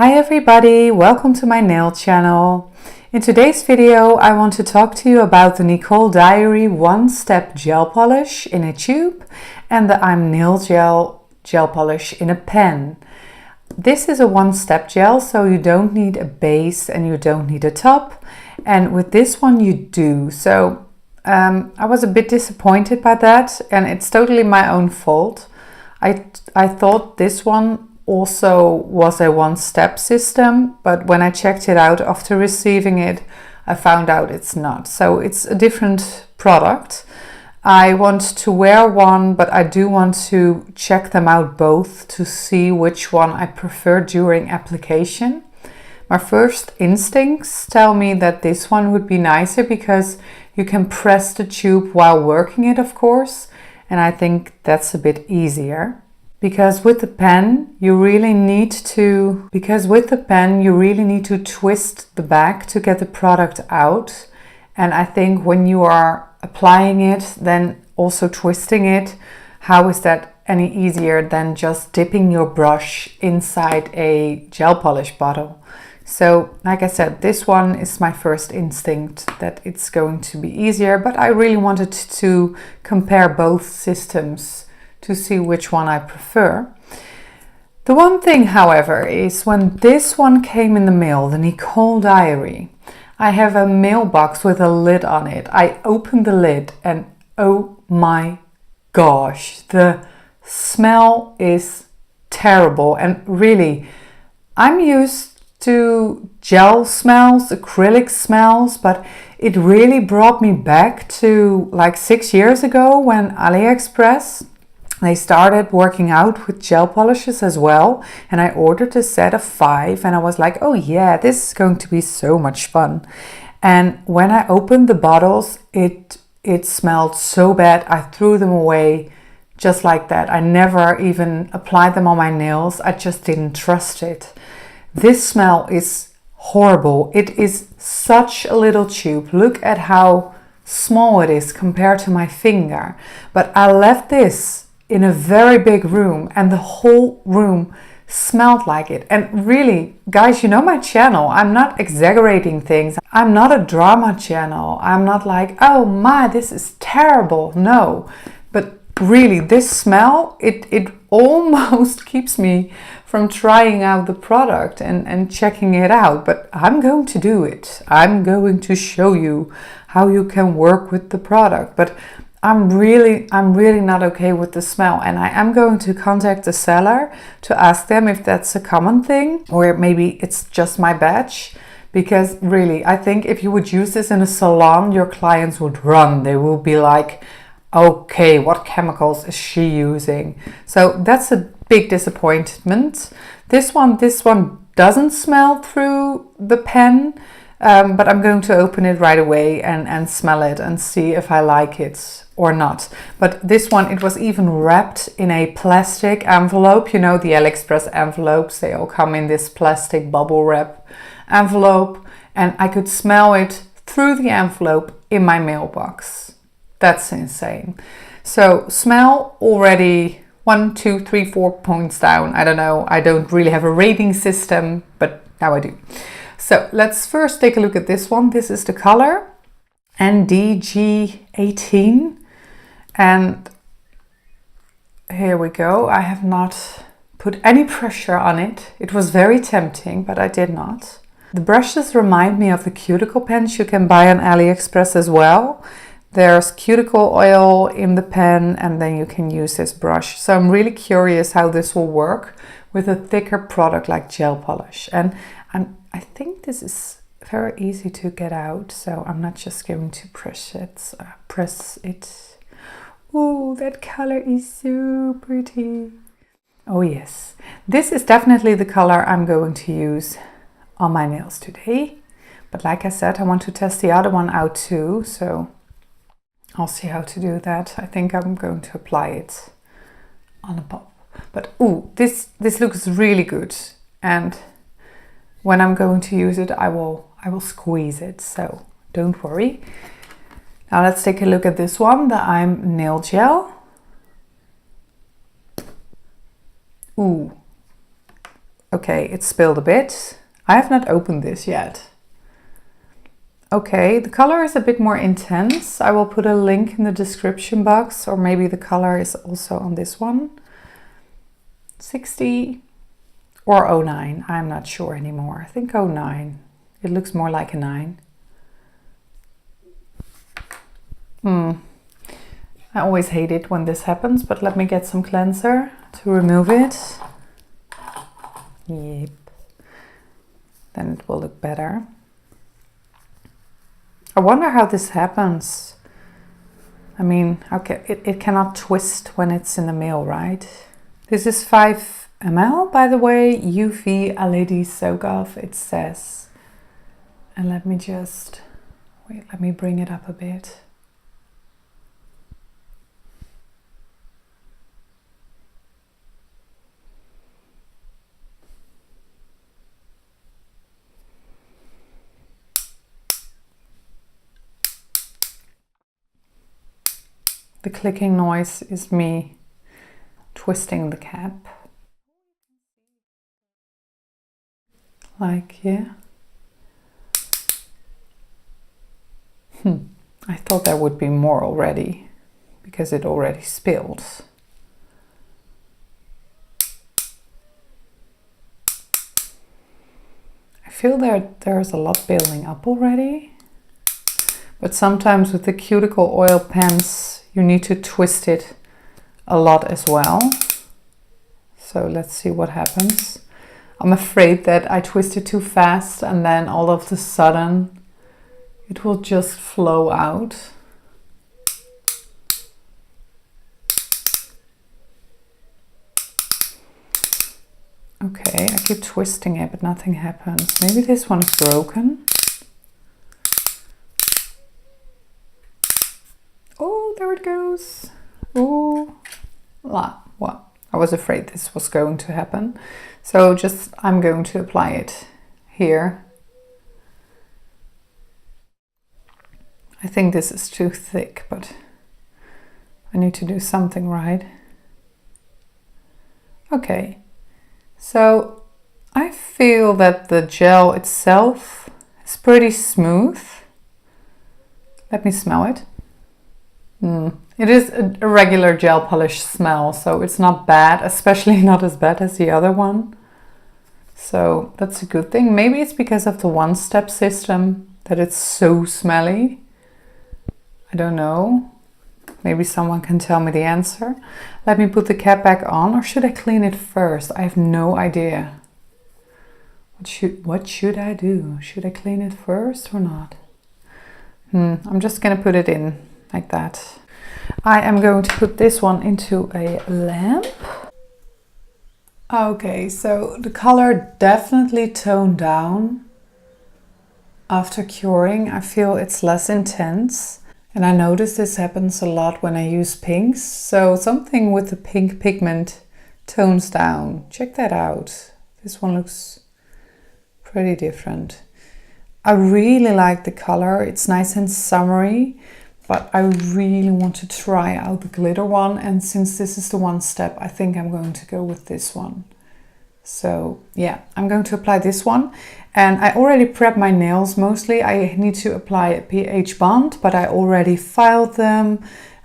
Hi everybody, welcome to my nail channel. In today's video I want to talk to you about the Nicole Diary one-step gel polish in a tube and the I'm Nail gel polish in a pen. This is a one-step gel, so you don't need a base and you don't need a top, and with this one you do. So I was a bit disappointed by that, and it's totally my own fault. I thought this one also was a one-step system, but when I checked it out after receiving it, I found out it's not. So it's a different product. I want to wear one, but I do want to check them out both to see which one I prefer during application. My first instincts tell me that this one would be nicer because you can press the tube while working it, of course, and I think that's a bit easier. Because with the pen, you really need to twist the back to get the product out. And I think when you are applying it, then also twisting it, how is that any easier than just dipping your brush inside a gel polish bottle? So, like I said, this one is my first instinct that it's going to be easier, but I really wanted to compare both systems to see which one I prefer. The one thing, however, is when this one came in the mail, the Nicole Diary, I have a mailbox with a lid on it. I opened the lid and oh my gosh, the smell is terrible. And really, I'm used to gel smells, acrylic smells, but it really brought me back to like 6 years ago when AliExpress, they started working out with gel polishes as well, and I ordered a set of 5 and I was like, oh yeah, this is going to be so much fun. And when I opened the bottles, it smelled so bad. I threw them away just like that. I never even applied them on my nails. I just didn't trust it. This smell is horrible. It is such a little tube. Look at how small it is compared to my finger. But I left this in a very big room and the whole room smelled like it. And really, guys, you know my channel. I'm not exaggerating things. I'm not a drama channel. I'm not like, oh my, this is terrible. No, but really this smell, it almost keeps me from trying out the product and checking it out. But I'm going to do it. I'm going to show you how you can work with the product. But I'm really not okay with the smell, and I am going to contact the seller to ask them if that's a common thing or maybe it's just my batch, because really I think if you would use this in a salon, your clients would run. They will be like, okay, what chemicals is she using? So that's a big disappointment. This one doesn't smell through the pen, but I'm going to open it right away and smell it and see if I like it or not. But this one, it was even wrapped in a plastic envelope. You know, the AliExpress envelopes, they all come in this plastic bubble wrap envelope, and I could smell it through the envelope in my mailbox. That's insane. So smell already 1, 2, 3, 4 points down. I don't know, I don't really have a rating system, but now I do. So let's first take a look at this one. This is the color NDG18. And here we go. I have not put any pressure on it. It was very tempting, but I did not. The brushes remind me of the cuticle pens you can buy on AliExpress as well. There's cuticle oil in the pen, and then you can use this brush. So I'm really curious how this will work with a thicker product like gel polish. And I think this is very easy to get out, so I'm not just going to press it. Oh, that color is so pretty. Oh yes, this is definitely the color I'm going to use on my nails today. But like I said, I want to test the other one out too, so I'll see how to do that. I think I'm going to apply it on a pop. But ooh, this looks really good, and when I'm going to use it, I will squeeze it, so don't worry. Now let's take a look at this one, the I'm Nail Gel. Ooh, Okay, it spilled a bit. I have not opened this yet. Okay, the color is a bit more intense. I will put a link in the description box, or maybe the color is also on this one. 60 or 09, I'm not sure anymore. I think 09. It looks more like a 9. I always hate it when this happens, but let me get some cleanser to remove it. Yep. Then it will look better. I wonder how this happens. I mean, okay, it cannot twist when it's in the mail, right? This is 5 ml, by the way, UV LED soak off, it says. And let me just, wait, let me bring it up a bit. The clicking noise is me twisting the cap. Like, yeah. I thought there would be more already, because it already spilled. I feel there's a lot building up already. But sometimes with the cuticle oil pens, you need to twist it a lot as well. So let's see what happens. I'm afraid that I twisted too fast and then all of a sudden it will just flow out. Okay, I keep twisting it, but nothing happens. Maybe this one is broken. Oh, there it goes. Oh, what? I was afraid this was going to happen. So I'm going to apply it here. I think this is too thick, but I need to do something right. Okay, so I feel that the gel itself is pretty smooth. Let me smell it. It is a regular gel polish smell, so it's not bad, especially not as bad as the other one. So that's a good thing. Maybe it's because of the one-step system that it's so smelly. I don't know. Maybe someone can tell me the answer. Let me put the cap back on, or should I clean it first? I have no idea. What should I do? Should I clean it first or not? I'm just gonna put it in like that. I am going to put this one into a lamp. Okay, so the color definitely toned down after curing. I feel it's less intense. And I notice this happens a lot when I use pinks. So something with the pink pigment tones down. Check that out. This one looks pretty different. I really like the color. It's nice and summery, but I really want to try out the glitter one. And since this is the one step, I think I'm going to go with this one. So yeah, I'm going to apply this one. And I already prepped my nails mostly. I need to apply a pH bond, but I already filed them,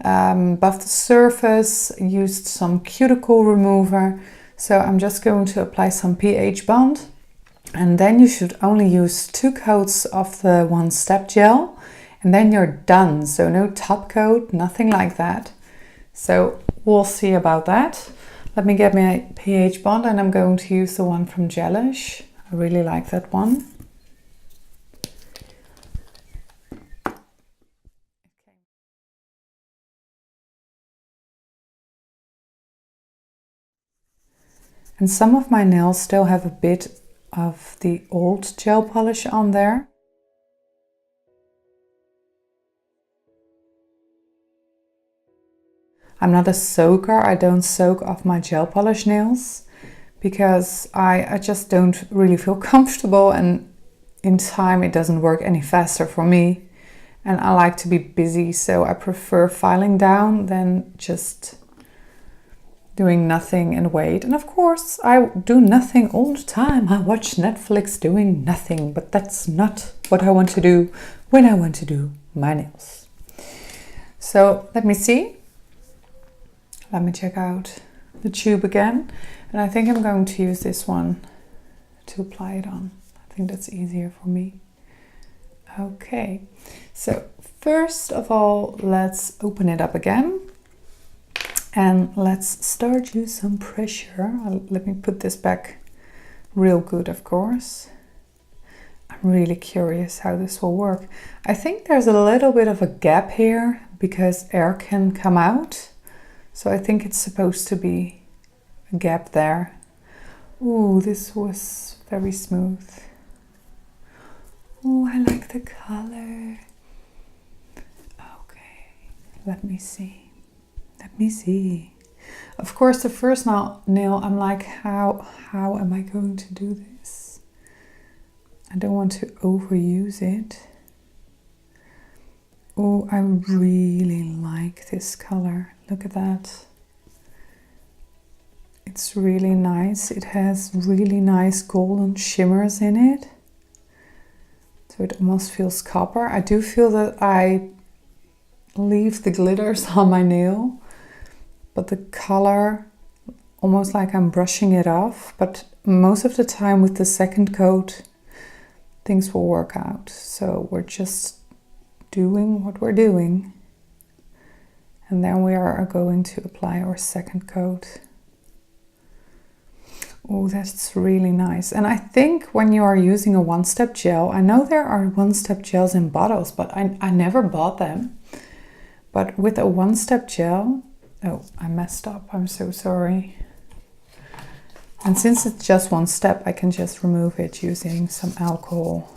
buffed the surface, used some cuticle remover. So I'm just going to apply some pH bond. And then you should only use 2 coats of the one step gel. And then you're done. So no top coat, nothing like that. So we'll see about that. Let me get my pH bond, and I'm going to use the one from Gelish. I really like that one. And some of my nails still have a bit of the old gel polish on there. I'm not a soaker. I don't soak off my gel polish nails because I just don't really feel comfortable, and in time it doesn't work any faster for me. And I like to be busy, so I prefer filing down than just doing nothing and wait. And of course, I do nothing all the time. I watch Netflix doing nothing, but that's not what I want to do when I want to do my nails. So let me see. Let me check out the tube again. And I think I'm going to use this one to apply it on. I think that's easier for me. Okay, so first of all, let's open it up again. And let's start use some pressure. Let me put this back real good, of course. I'm really curious how this will work. I think there's a little bit of a gap here because air can come out. So I think it's supposed to be a gap there. Ooh, this was very smooth. Oh, I like the color. Okay, let me see. Let me see. Of course, the first nail, I'm like, how am I going to do this? I don't want to overuse it. Oh, I really like this color. Look at that. It's really nice. It has really nice golden shimmers in it. So it almost feels copper. I do feel that I leave the glitters on my nail, but the color, almost like I'm brushing it off. But most of the time with the second coat, things will work out. So we're just doing what we're doing. And then we are going to apply our second coat. Oh, that's really nice. And I think when you are using a one-step gel, I know there are one-step gels in bottles, but I never bought them. But with a one-step gel, oh, I messed up. I'm so sorry. And since it's just one step, I can just remove it using some alcohol.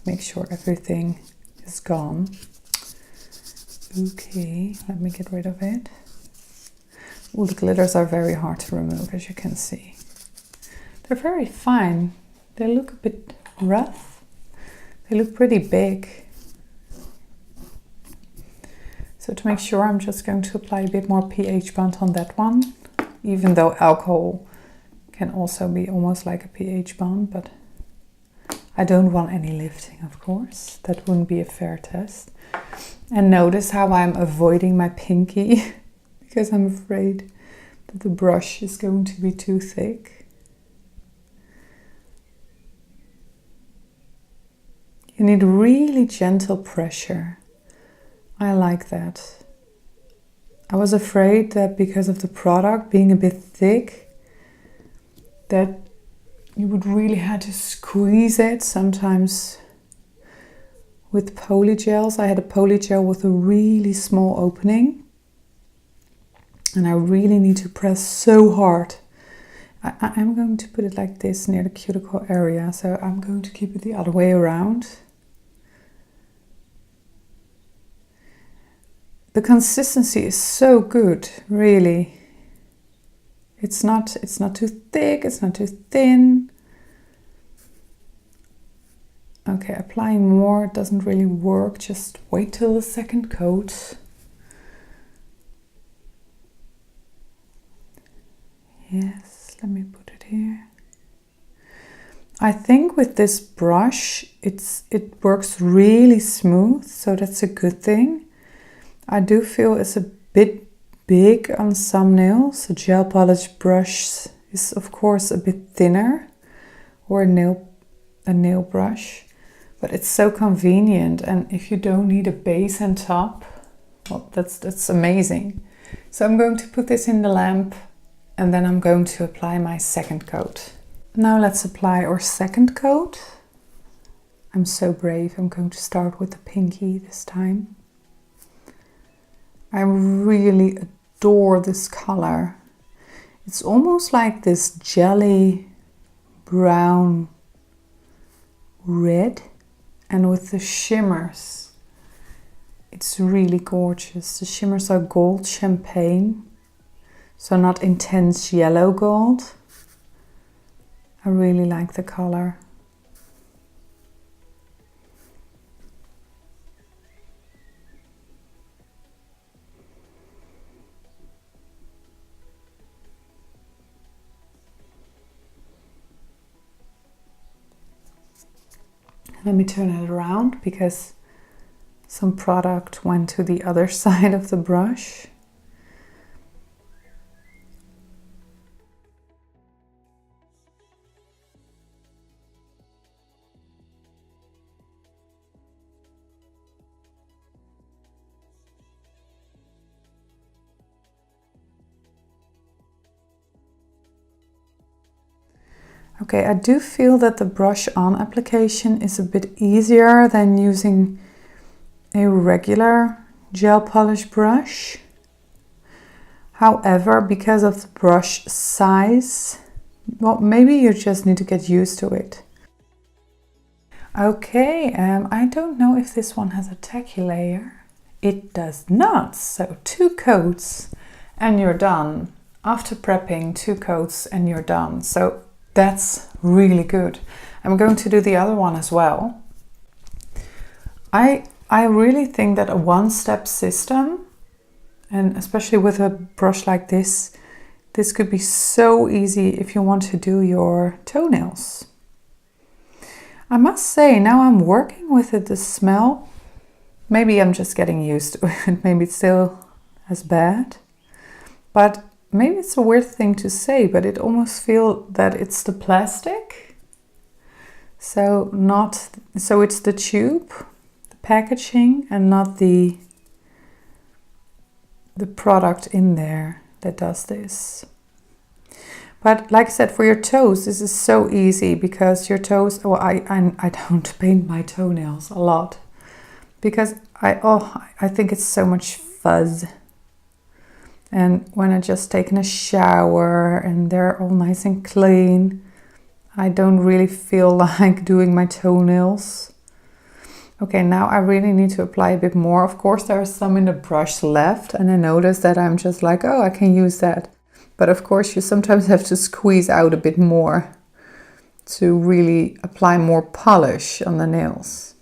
Make sure everything is gone. Okay, let me get rid of it. Oh, the glitters are very hard to remove, as you can see. They're very fine. They look a bit rough. They look pretty big. So to make sure, I'm just going to apply a bit more pH bond on that one, even though alcohol can also be almost like a pH bond, but I don't want any lifting, of course. That wouldn't be a fair test. And notice how I'm avoiding my pinky because I'm afraid that the brush is going to be too thick. You need really gentle pressure. I like that. I was afraid that because of the product being a bit thick, that you would really have to squeeze it. Sometimes with polygels, I had a polygel with a really small opening, and I really need to press so hard. I'm going to put it like this near the cuticle area, so I'm going to keep it the other way around. The consistency is so good, really. It's not too thick, it's not too thin. Okay, applying more doesn't really work. Just wait till the second coat. Yes, let me put it here. I think with this brush, it works really smooth, so that's a good thing. I do feel it's a bit big on some nails. A gel polish brush is of course a bit thinner, or a nail brush, but it's so convenient. And if you don't need a base and top, well, that's amazing. So I'm going to put this in the lamp, and then I'm going to apply my second coat. Now let's apply our second coat. I'm so brave. I'm going to start with the pinky this time. I really adore this color. It's almost like this jelly brown red, and with the shimmers, it's really gorgeous. The shimmers are gold champagne, so not intense yellow gold. I really like the color. Let me turn it around because some product went to the other side of the brush. Okay, I do feel that the brush on application is a bit easier than using a regular gel polish brush. However, because of the brush size, well, maybe you just need to get used to it. Okay, I don't know if this one has a tacky layer. It does not, so 2 coats and you're done. After prepping, 2 coats and you're done. So that's really good. I'm going to do the other one as well. I really think that a one-step system, and especially with a brush like this could be so easy if you want to do your toenails. I must say, now I'm working with it, the smell, maybe I'm just getting used to it, maybe it's still as bad, but maybe it's a weird thing to say, but it almost feels that it's the plastic. So it's the tube, the packaging, and not the product in there that does this. But like I said, for your toes, this is so easy because your toes, well, I don't paint my toenails a lot because I think it's so much fuzz. And when I just taken a shower and they're all nice and clean, I don't really feel like doing my toenails. Okay, now I really need to apply a bit more. Of course, there are some in the brush left and I notice that I'm just like, oh, I can use that. But of course, you sometimes have to squeeze out a bit more to really apply more polish on the nails.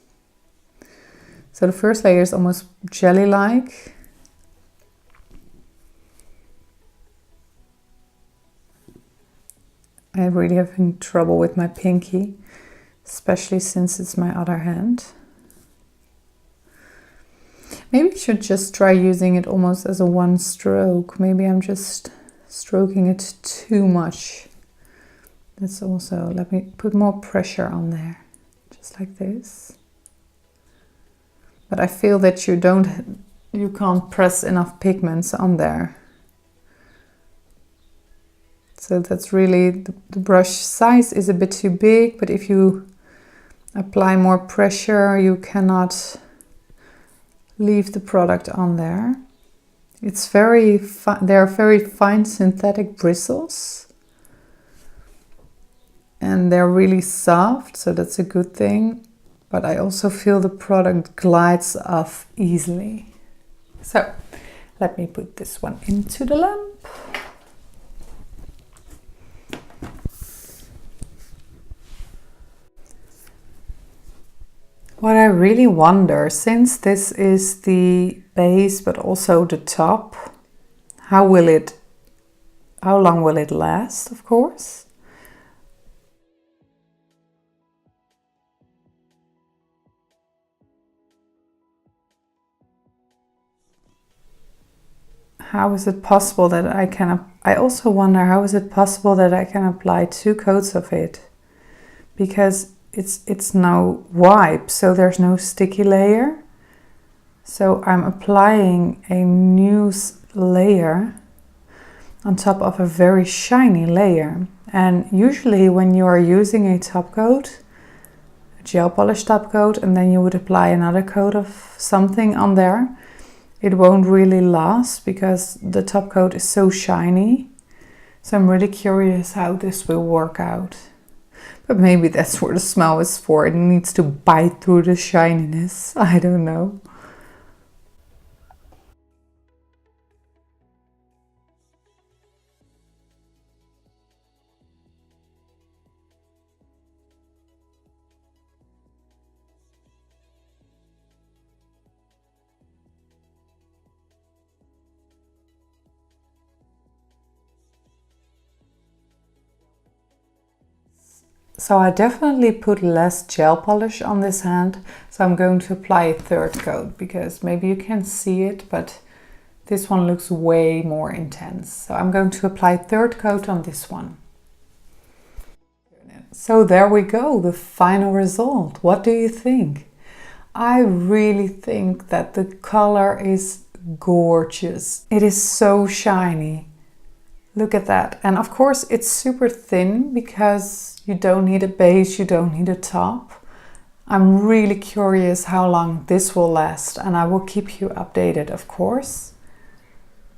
So the first layer is almost jelly-like. I'm really having trouble with my pinky, especially since it's my other hand. Maybe I should just try using it almost as a one stroke. Maybe I'm just stroking it too much. That's also, let me put more pressure on there, just like this. But I feel that you can't press enough pigments on there. So that's really, the brush size is a bit too big, but if you apply more pressure, you cannot leave the product on there. It's very they're very fine synthetic bristles. And they're really soft, so that's a good thing. But I also feel the product glides off easily. So let me put this one into the lamp. What I really wonder, since this is the base but also the top, how long will it last, of course? How is it possible that I also wonder, how is it possible that I can apply 2 coats of it? Because it's no wipe, so there's no sticky layer. So I'm applying a new layer on top of a very shiny layer. And usually when you are using a top coat, a gel polish top coat, and then you would apply another coat of something on there, it won't really last because the top coat is so shiny. So I'm really curious how this will work out. But maybe that's what the smell is for. It needs to bite through the shininess. I don't know. So I definitely put less gel polish on this hand. So I'm going to apply a third coat because maybe you can see it, but this one looks way more intense. So I'm going to apply a third coat on this one. So there we go, the final result. What do you think? I really think that the color is gorgeous. It is so shiny. Look at that. And of course it's super thin because you don't need a base, you don't need a top. I'm really curious how long this will last, and I will keep you updated, of course.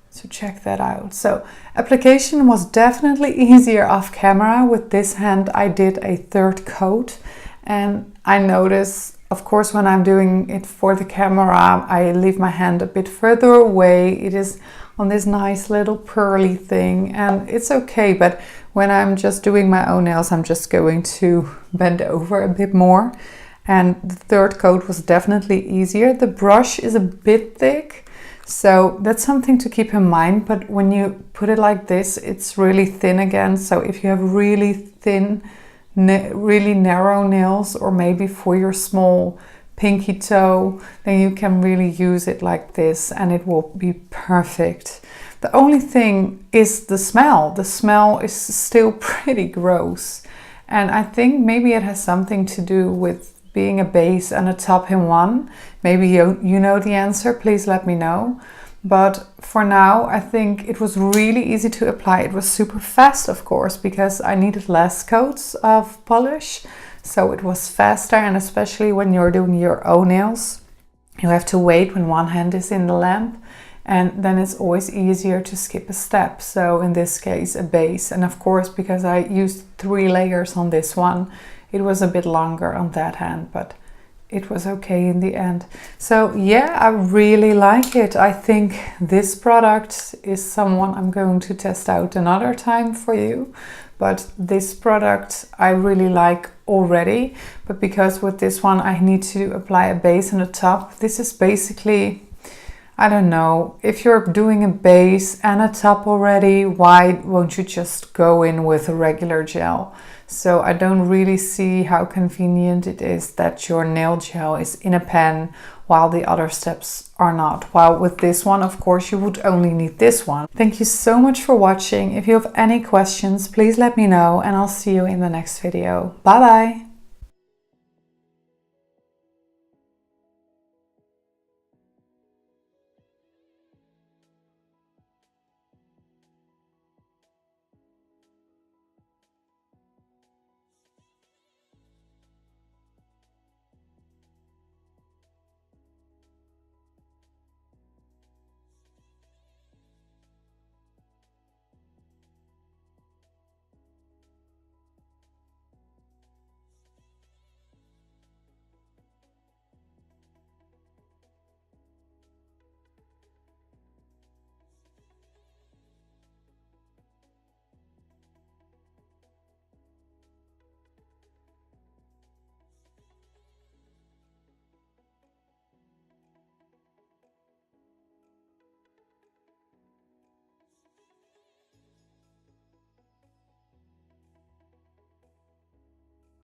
So check that out. So application was definitely easier off camera. With this hand I did a third coat, and I notice, of course, when I'm doing it for the camera, I leave my hand a bit further away. It is on this nice little pearly thing, and it's okay, but when I'm just doing my own nails, I'm just going to bend over a bit more. And the third coat was definitely easier. The brush is a bit thick, so that's something to keep in mind, but when you put it like this, it's really thin again. So if you have really thin, really narrow nails, or maybe for your small pinky toe, then you can really use it like this and it will be perfect. The only thing is the smell. The smell is still pretty gross, and I think maybe it has something to do with being a base and a top in one. Maybe you know the answer, please let me know. But for now, I think it was really easy to apply. It was super fast, of course, because I needed less coats of polish. So it was faster, and especially when you're doing your own nails, you have to wait when one hand is in the lamp, and then it's always easier to skip a step. So in this case, a base. And of course, because I used 3 layers on this one, it was a bit longer on that hand, but it was okay in the end. So yeah, I really like it. I think this product is someone I'm going to test out another time for you. But this product I really like already. But because with this one I need to apply a base and a top, this is basically, I don't know, if you're doing a base and a top already, why won't you just go in with a regular gel? So I don't really see how convenient it is that your nail gel is in a pen while the other steps are not. While with this one, of course, you would only need this one. Thank you so much for watching. If you have any questions, please let me know, and I'll see you in the next video. Bye bye!